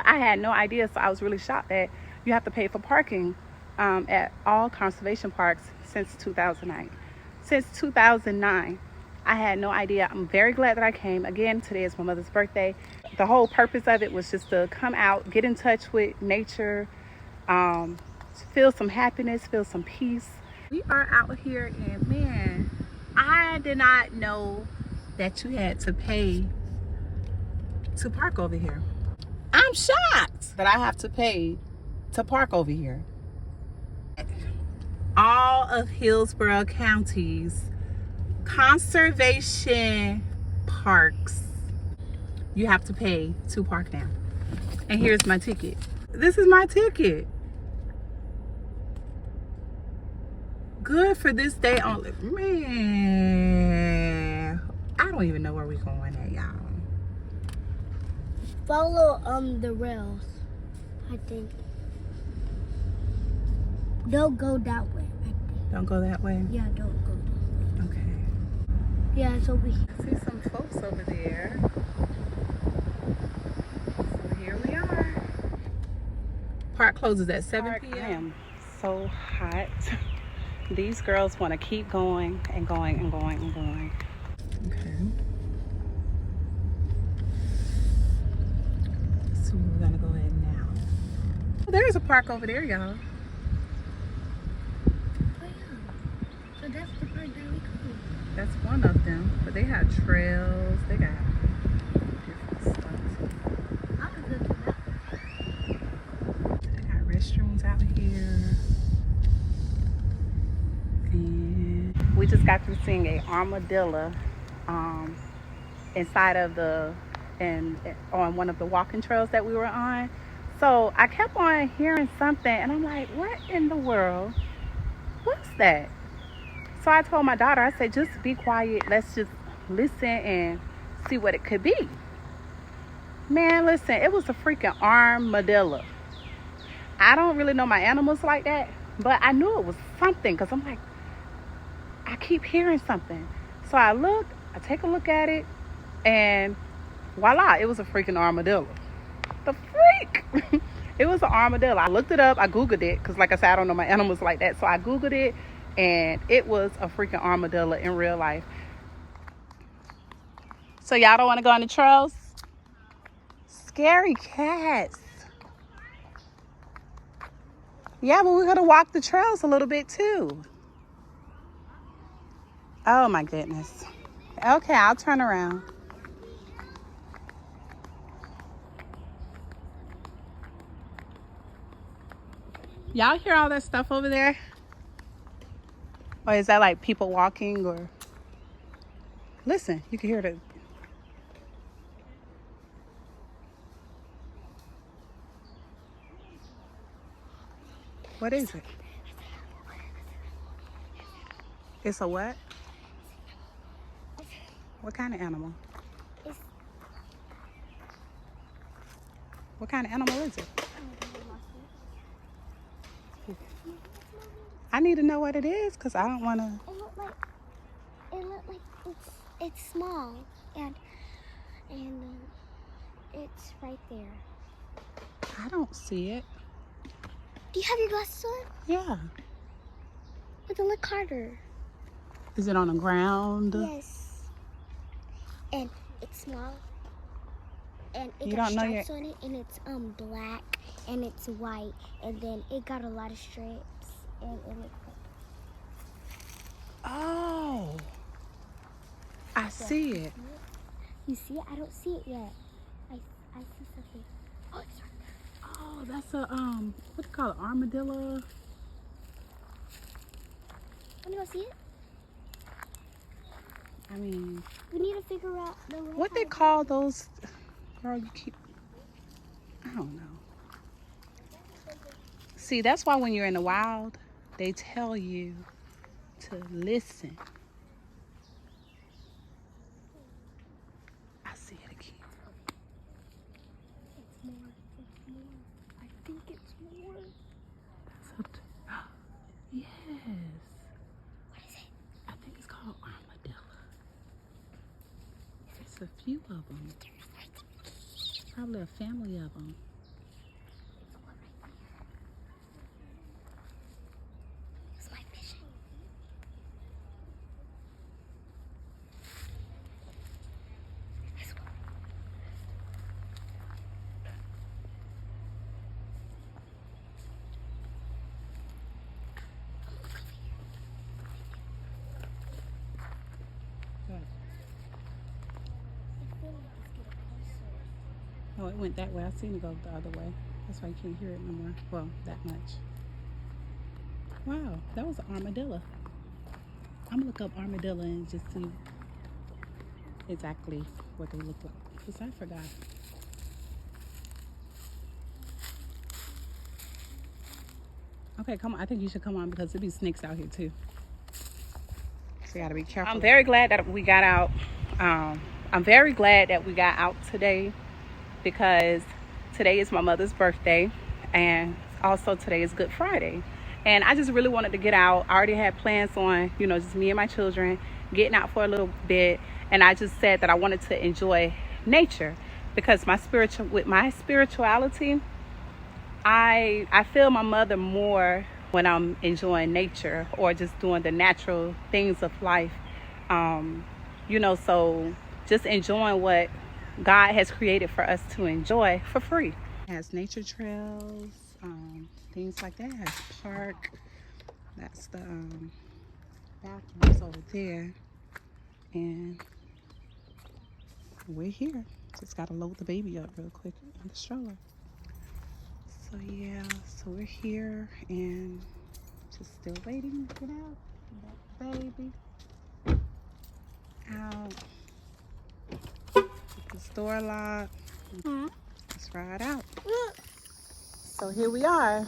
I had no idea, so I was really shocked that you have to pay for parking at all conservation parks since 2009. Since 2009, I had no idea. I'm very glad that I came. Again, today is my mother's birthday. The whole purpose of it was just to come out, get in touch with nature, feel some happiness, feel some peace. We are out here, and man, I did not know that you had to pay to park over here. I'm shocked that I have to pay to park over here. All of Hillsborough County's conservation parks, you have to pay to park now. And here's my ticket. This is my ticket. Good for this day only. Man, I don't even know where we're going at, y'all. Follow the rails, I think. Don't go that way, I think. Don't go that way? Yeah, don't go that way. Okay. Yeah, it's over here. I see some folks over there. So here we are. Park closes at 7 p.m. I am so hot. These girls want to keep going and going and going and going. Okay. So we're gonna go ahead now. Well, there's a park over there, y'all. Oh yeah. So that's the part that we go. That's one of them. But they have trails. They got different stuff. I could go to that. They got restrooms out here. And we just got through seeing a armadillo inside of on one of the walking trails that we were on. So I kept on hearing something, and I'm like, what in the world? What's that? So I told my daughter, I said, just be quiet. Let's just listen and see what it could be. Man, listen, it was a freaking armadillo. I don't really know my animals like that, but I knew it was something because I'm like, I keep hearing something. So I take a look at it, and voila, it was a freaking armadillo. The freak! It was an armadillo. I looked it up, I Googled it, because like I said, I don't know my animals like that. So I Googled it, and it was a freaking armadillo in real life. So y'all don't want to go on the trails? Scary cats. Yeah, but we're going to walk the trails a little bit too. Oh my goodness. Okay, I'll turn around. Y'all hear all that stuff over there? Or is that like people walking or... Listen, you can hear the... What is it? It's a what? What kind of animal? What kind of animal is it? I need to know what it is because I don't want to... It looked like it's small, and it's right there. I don't see it. Do you have your glasses on? Yeah. But look harder. Is it on the ground? Yes. And it's small. And it You got don't know stripes on it, and it's black, and it's white, and then it got a lot of stripes, and it looks like... Oh. I see it. You see it? I don't see it yet. I see something. Oh, it's right there. Oh, that's a what do you call it? Armadillo? Want to go see it? I mean, We need to figure out the way. what they call those? Girl, you keep... I don't know. See, that's why when you're in the wild, they tell you to listen. I see it again. It's more. It's more. I think it's more. Yes. What is it? I think it's called armadillo. It's a few of them. Probably a family of them. Oh, it went that way. I seen it go the other way. That's why you can't hear it no more. Well, that much. Wow, that was an armadillo. I'm gonna look up armadillo and just see exactly what they look like. Because I forgot. Okay, come on. I think you should come on because there be snakes out here too. So you gotta be careful. I'm very glad that we got out. I'm very glad that we got out today because today is my mother's birthday and also today is Good Friday. And I just really wanted to get out. I already had plans on, just me and my children getting out for a little bit. And I just said that I wanted to enjoy nature because with my spirituality, I feel my mother more when I'm enjoying nature or just doing the natural things of life. So just enjoying what God has created for us to enjoy for free. It has nature trails, things like that. It has park. That's the bathrooms over there. And we're here. Just gotta load the baby up real quick in the stroller. So yeah, so we're here and just still waiting to get out. That baby out. Keep the store locked. Let's ride out. So here we are.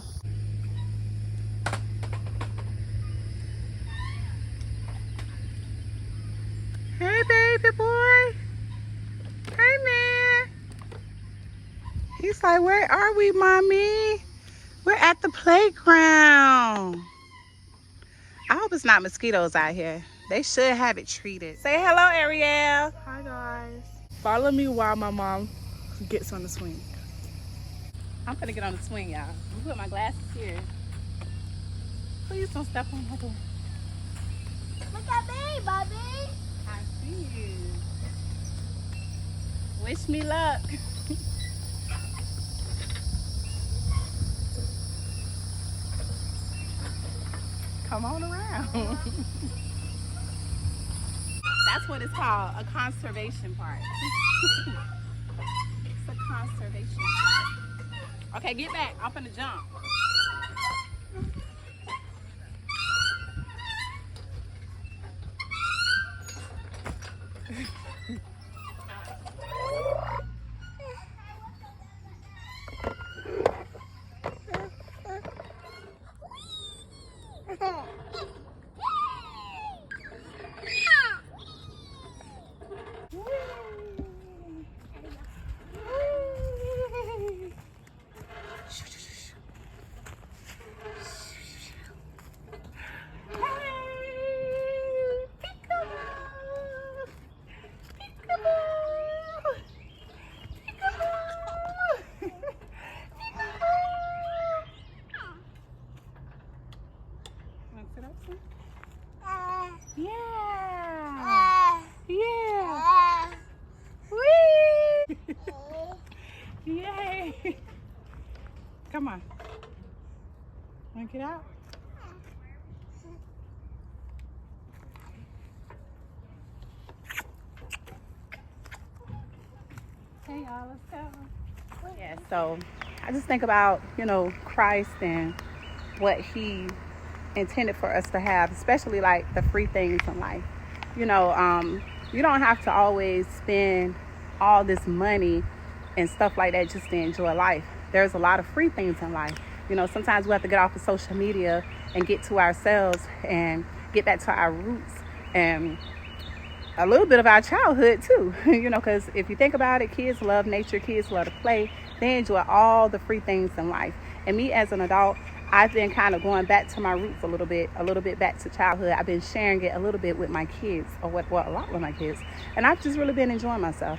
Hey baby boy. Hey man. He's like, where are we, mommy? We're at the playground. I hope it's not mosquitoes out here. They should have it treated. Say hello, Ariel. Hi guys. Follow me while my mom gets on the swing. I'm gonna get on the swing, y'all. I'm put my glasses here. Please don't step on my door. Look at me, Bobby. I see you. Wish me luck. Come on around. That's what it's called, a conservation park. It's a conservation park. Okay, get back. I'm finna jump. Yeah. Yeah. Whee! Yay. Come on. Want to get out? Hey y'all, let's go. Yeah, so I just think about, Christ and what he intended for us to have, especially like the free things in life. You don't have to always spend all this money and stuff like that just to enjoy life. There's a lot of free things in life. Sometimes we have to get off of social media and get to ourselves and get back to our roots and a little bit of our childhood too. Because if you think about it, kids love nature, kids love to play. They enjoy all the free things in life. And me as an adult, I've been kind of going back to my roots a little bit back to childhood. I've been sharing it a little bit with my kids, a lot with my kids. And I've just really been enjoying myself.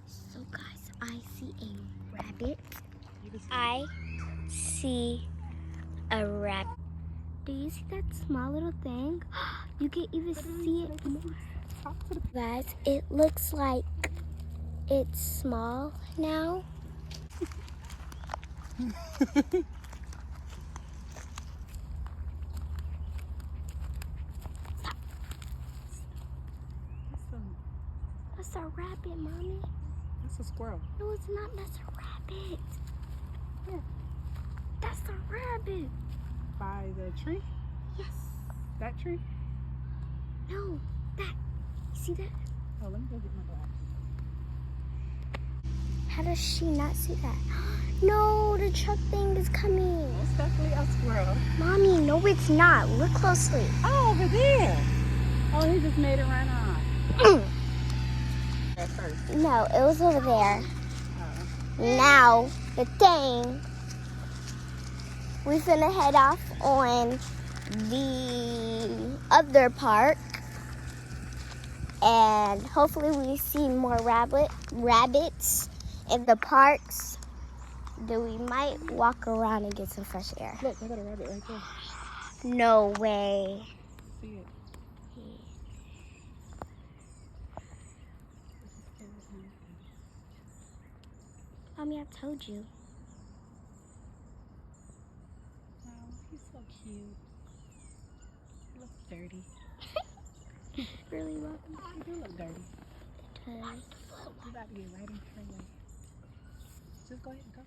So guys, I see a rabbit. I see a rabbit. Do you see that small little thing? You can even see it more. Guys, it looks like it's small now. That's a rabbit, Mommy. That's a squirrel. No, it's not. That's a rabbit. Where? That's a rabbit. By the tree? Yes. That tree? No, that. You see that? Oh, let me go get my glass. How does she not see that? No, the truck thing is coming. It's definitely a squirrel. Mommy, no, it's not. Look closely. Oh, over there. Oh, he just made it run on. At first. No, it was over there. Oh. Now, the thing, we finna head off on the other park. And hopefully we see more rabbits in the parks. Then we might walk around and get some fresh air. Look, I got a rabbit right there. No way. See it. Mommy, I told you. Oh, he's so cute. He looks dirty. Really, Mommy? Oh, he do look dirty. It You about to get right in her way. Just go ahead and go.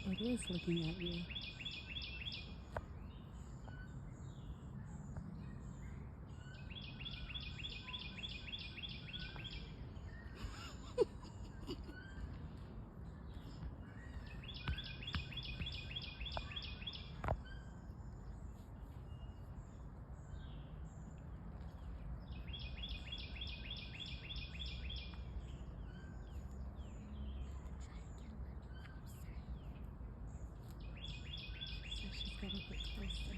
It is looking at you. So she's gonna get closer.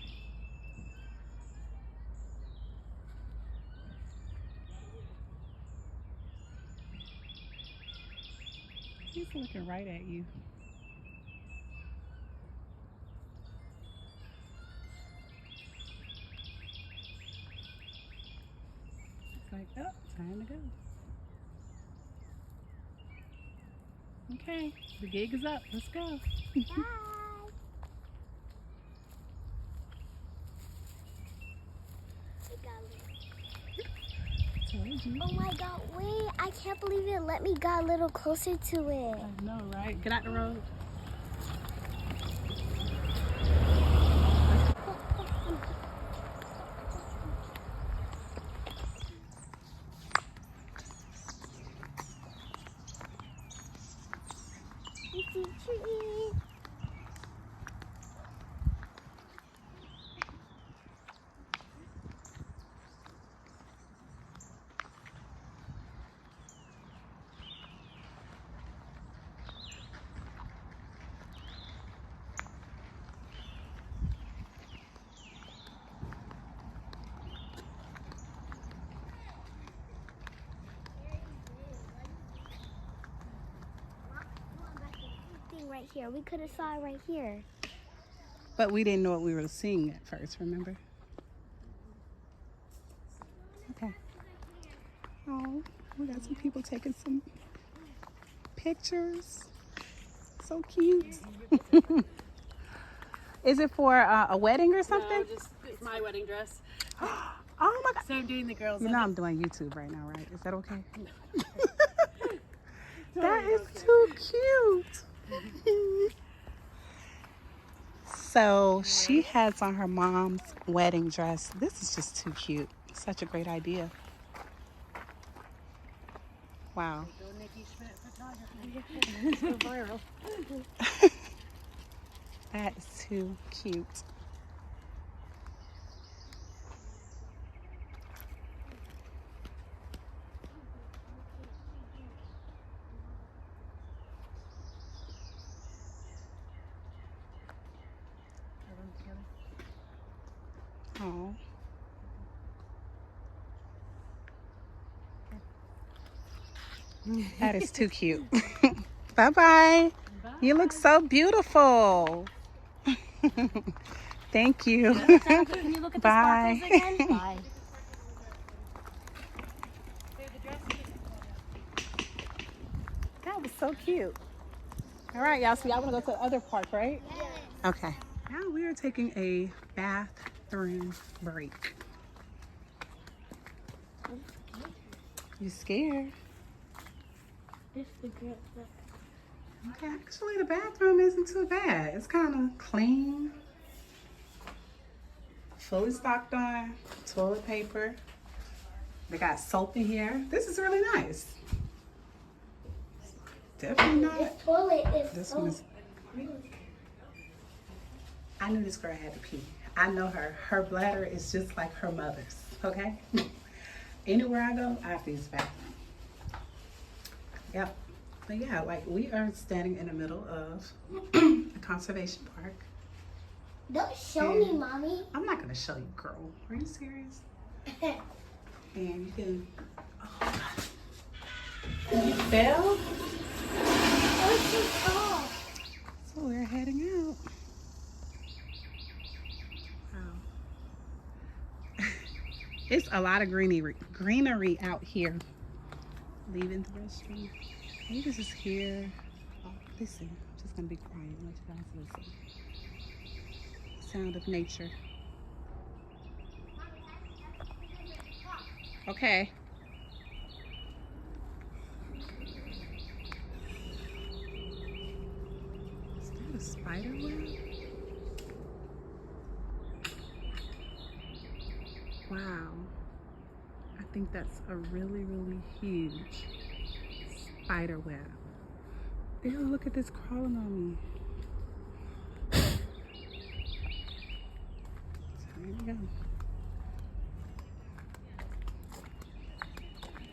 He's looking right at you. It's like, oh, time to go. Okay, the gig is up. Let's go. Bye. Told you. Oh my God, wait. I can't believe it let me got a little closer to it. I know, right? Get out the road. You see a tree. Thing right here. We could have saw it right here. But we didn't know what we were seeing at first, remember? Okay. Oh, we got some people taking some pictures. So cute. Is it for a wedding or something? No, just it's my wedding dress. Oh my God. So I'm doing the girls. You know I'm doing YouTube right now, right? Is that okay? That is too cute. So she has on her mom's wedding dress. This is just too cute. Such a great idea. Wow. Go Nikki Schmidt photography. Go viral. That is too cute. Oh. That is too cute. Bye-bye. Bye. You look so beautiful. Thank you. Can you look at the Bye. sparkles again? Bye. That was so cute. All right, y'all. So y'all want to go to the other park, right? Yes. Okay. Now we are taking a bathroom break. You scared? This the girl. Okay, actually the bathroom isn't too bad. It's kind of clean. Fully stocked on toilet paper. They got soap in here. This is really nice. Definitely not. This toilet is This so one is. I knew this girl had to pee. I know her. Her bladder is just like her mother's. Okay. Anywhere I go, I have to use the bathroom. Yep. But yeah, like we are standing in the middle of a conservation park. Don't show me, mommy. I'm not gonna show you, girl. Are you serious? And you can. Oh God. You fell? It's too tall. So we're heading out. Wow. It's a lot of greenery out here. Leaving the restroom. Neighbors is here. Oh, listen, I'm just gonna be quiet and let you guys listen. Sound of nature. Okay. Is that a spider web? Wow. I think that's a really, really huge spider web. Ew, look at this crawling on me. So here we go.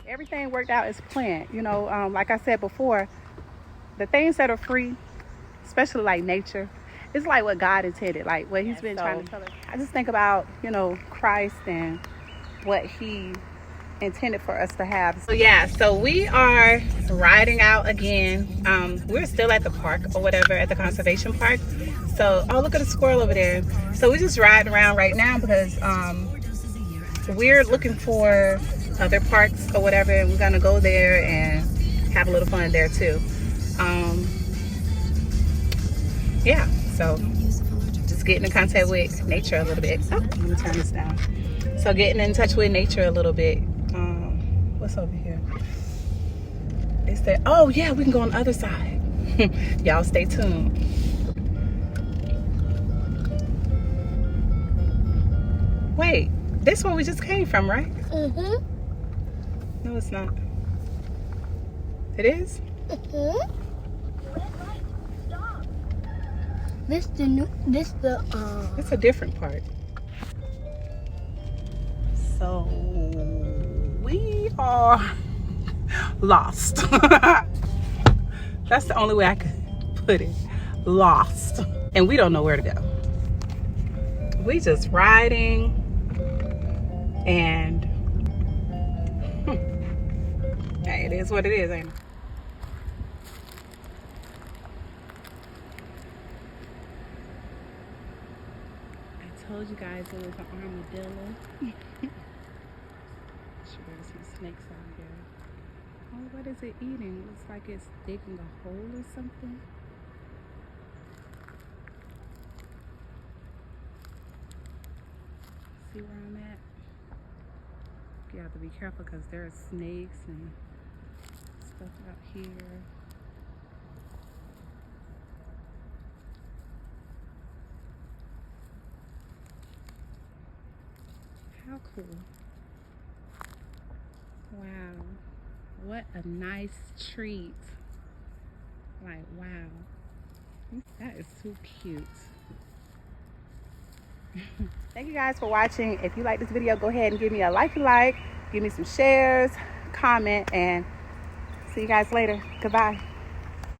Everything worked out as planned. You know, like I said before, the things that are free, especially like nature, it's like what God intended, like what He's been trying to tell us. I just think about, you know, Christ and what He intended for us to have. So yeah, so we are riding out again. We're still at the park or whatever, at the conservation park. So, oh, look at the squirrel over there. So we're just riding around right now because we're looking for other parks or whatever, and we're gonna go there and have a little fun there too. Yeah, so just getting in contact with nature a little bit. Oh, let me turn this down. So getting in touch with nature a little bit. What's over here? They said, oh yeah, we can go on the other side. Y'all stay tuned. Wait, this where we just came from, right? Mm-hmm. No, it's not. It is? Mm-hmm. It's a different part. So we are lost. That's the only way I could put it. Lost. And we don't know where to go. We just riding and hey, it is what it is, ain't it? I told you guys it was an armadillo. Sure, there's some snakes out there. Oh, what is it eating? Looks like it's digging a hole or something. See where I'm at? You have to be careful because there are snakes and stuff out here. How cool. Wow. What a nice treat. Like, wow. That is so cute. Thank you guys for watching. If you like this video, go ahead and give me a like, give me some shares, comment, and see you guys later. Goodbye.